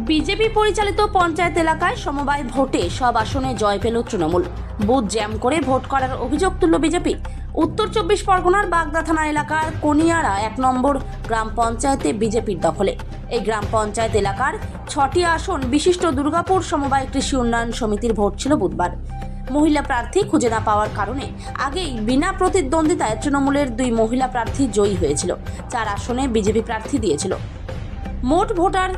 BJP পরিচালিত পঞ্চায়েত এলাকায় সমবায় ভোটে সব আসনে জয় পেল তৃণমূল। বুথ জ্যাম করে ভোট করার অভিযোগ তুলল বিজেপি। উত্তর 24 পরগনার বাগদা থানা এলাকার কনিয়ারা 1 নম্বর গ্রাম পঞ্চায়েতে বিজেপির দখলে। এই গ্রাম পঞ্চায়েত এলাকার 6টি আসন বিশিষ্ট দুর্গাপুর সমবায় কৃষি উন্নয়ন সমিতির ভোট ছিল বুধবার। মহিলা প্রার্থী খুঁজে না পাওয়ার কারণে আগেই বিনা প্রতিদ্বন্দ্বিতায় তৃণমূলের 2 মহিলা প্রার্থী জয়ী হয়েছিল। 4 আসনে বিজেপি প্রার্থী দিয়েছিল। মোট ভোটার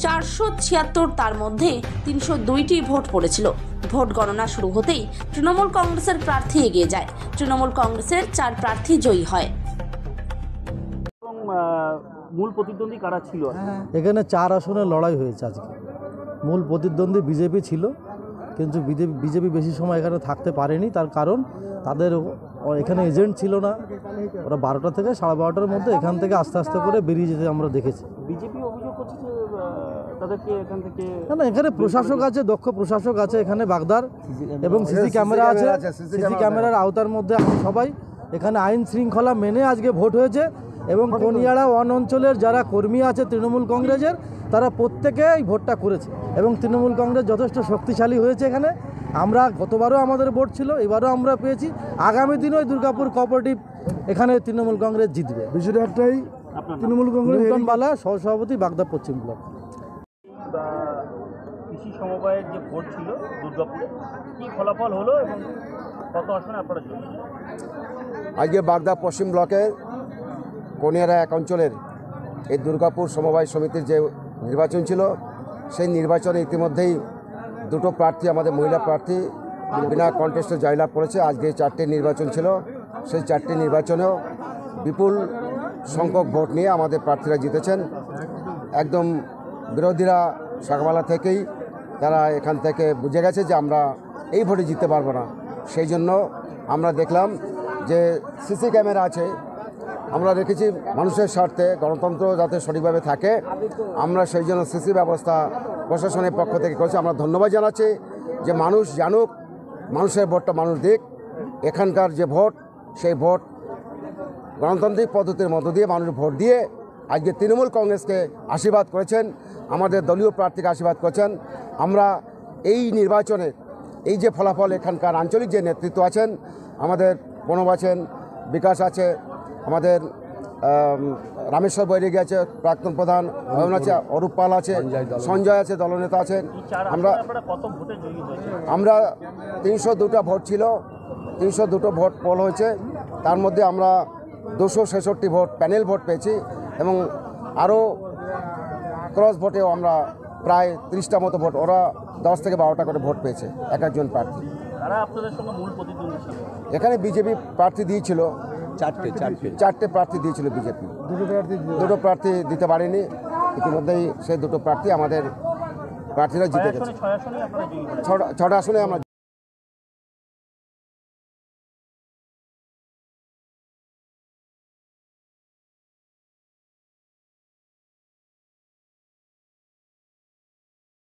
476, তার মধ্যে 302টি ভোট পড়েছিল। ভোট গণনা শুরু হতেই তৃণমূল কংগ্রেসের প্রার্থী এগিয়ে যায়। তৃণমূল কংগ্রেসের 4 প্রার্থী জয়ী হয়। মূল প্রতিদ্বন্দ্বী কারা ছিল? এখানে 4 আসনের লড়াই হয়েছে আজকে। মূল প্রতিদ্বন্দ্বী বিজেপি ছিল, কিন্তু বিজেপি বেশি সময় এখানে থাকতে পারেনি। তার কারণ তাদের এখানে এজেন্ট ছিল না। ওরা 12টা থেকে 12:30টার মধ্যে এখান থেকে আস্তে আস্তে করে বেরিয়ে যেতে আমরা দেখেছি। বিজেপি অভিযোগ করছে যে তাদেরকে এখান থেকে না, এখানে প্রশাসক আছে, দক্ষ প্রশাসক আছে এখানে বাগদার, এবং সিসি ক্যামেরা আছে। সিসি ক্যামেরার আওতার মধ্যে আমরা সবাই এখানে আইন শৃঙ্খলা মেনে আজকে ভোট হয়েছে। এবং কনিয়াড়া 1 অঞ্চলের যারা কর্মী আছে তৃণমূল কংগ্রেসের, তারা প্রত্যেকে এই ভোটটা করেছে এবং তৃণমূল কংগ্রেস যথেষ্ট শক্তিশালী হয়েছে এখানে। আমরা গতবারও আমাদের ভোট ছিল, এবারও আমরা পেয়েছি। আগামী দিনও দুর্গাপুর কোঅপারেটিভ এখানে তৃণমূল কংগ্রেস জিতবে। বিষয়টা একটাই, তৃণমূল কংগ্রেস বালা সহসভাপতি বাগদা পশ্চিম ব্লক। কৃষি সমবায়ের যে ভোট ছিল দুর্গাপুরে, কি ফলাফল হলো এবং কত আসনে আপনারা জয়ী? আজকে বাগদা পশ্চিম ব্লকের কনিয়ারা 1 অঞ্চলের এই দুর্গাপুর সমবায় সমিতির যে নির্বাচন ছিল, সেই নির্বাচনে ইতিমধ্যেই 2টো প্রার্থী, আমাদের মহিলা প্রার্থী বিনা কন্টেস্টে জয়লাভ করেছে। আজকে 4টে নির্বাচন ছিল, সেই 4টে নির্বাচনেও বিপুল সংখ্যক ভোট নিয়ে আমাদের প্রার্থীরা জিতেছেন। একদম বিরোধীরা সকালবেলা থেকেই তারা এখান থেকে বুঝে গেছে যে আমরা এই ভোটে জিততে পারবো না। সেই জন্য আমরা দেখলাম যে সিসি ক্যামেরা আছে, আমরা রেখেছি মানুষের স্বার্থে, গণতন্ত্র যাতে সঠিকভাবে থাকে, আমরা সেই জন্য সিসি ব্যবস্থা প্রশাসনের পক্ষ থেকে করেছি। আমরা ধন্যবাদ জানাচ্ছি যে মানুষ জানুক, মানুষের ভোটটা মানুষ দিক। এখানকার যে ভোট, সেই ভোট গণতান্ত্রিক পদ্ধতির মধ্য দিয়ে মানুষ ভোট দিয়ে আজকে তৃণমূল কংগ্রেসকে আশীর্বাদ করেছেন, আমাদের দলীয় প্রার্থীকে আশীর্বাদ করেছেন। আমরা এই নির্বাচনে এই যে ফলাফল, এখানকার আঞ্চলিক যে নেতৃত্ব আছেন, আমাদের প্রণব আছেন, বিকাশ আছে, আমাদের রামেশ্বর বৈরাগী আছে প্রাক্তন প্রধান, আছে অরূপ পাল আছে, সঞ্জয় আছে, দলনেতা আছেন। আমরা 302টা ভোট ছিল, 302টো ভোট পোল হয়েছে। তার মধ্যে আমরা 266 ভোট প্যানেল ভোট পেয়েছি এবং আরও ক্রস ভোটেও আমরা প্রায় 30টা মতো ভোট, ওরা 10 থেকে 12টা করে ভোট পেয়েছে এক একজন প্রার্থী। এখানে বিজেপি প্রার্থী দিয়েছিল 4টে প্রার্থী দিয়েছিল বিজেপি, 2টো প্রার্থী দিতে পারেনি। ইতিমধ্যেই সেই 2টো প্রার্থী আমাদের প্রার্থীরা জিতে গেছে। 6টা আসনে আমরা